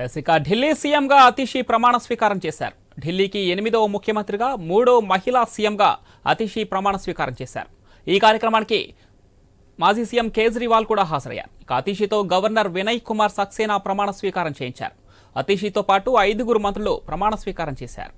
ఇక ఢిల్లీ సీఎంగా అతిషి ప్రమాణ స్వీకారం చేశారు. ఢిల్లీకి 8వ ముఖ్యమంత్రిగా 3వ మహిళా సీఎంగా అతిషి ప్రమాణ స్వీకారం చేశారు. ఈ కార్యక్రమానికి మాజీ సీఎం కేజ్రీవాల్ కూడా హాజరయ్యారు. ఇక అతిషితో గవర్నర్ వినయ్ కుమార్ సక్సేనా ప్రమాణ స్వీకారం చేయించారు. అతిషితో పాటు 5 మంత్రులు ప్రమాణ స్వీకారం చేశారు.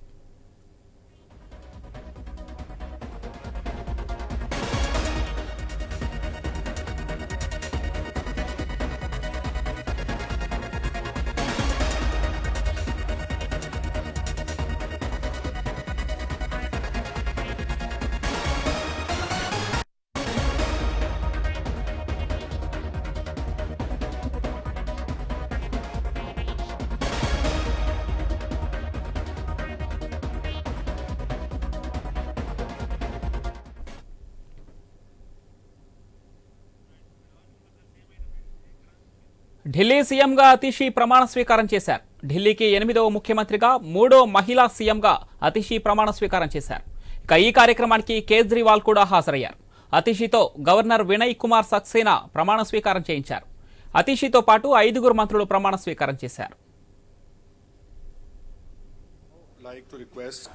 ఢిల్లీ సీఎంగా అతిషి ప్రమాణ స్వీకారం చేశారు. ఢిల్లీకి 8వ ముఖ్యమంత్రిగా 3వ మహిళా సీఎంగా అతిషి ప్రమాణ స్వీకారం చేశారు. ఇక ఈ కార్యక్రమానికి కేజ్రీవాల్ కూడా హాజరయ్యారు. అతిషితో గవర్నర్ వినయ్ కుమార్ సక్సేనా ప్రమాణ స్వీకారం చేయించారు. అతిషితో పాటు 5 మంత్రులు ప్రమాణ స్వీకారం చేశారు. Like to request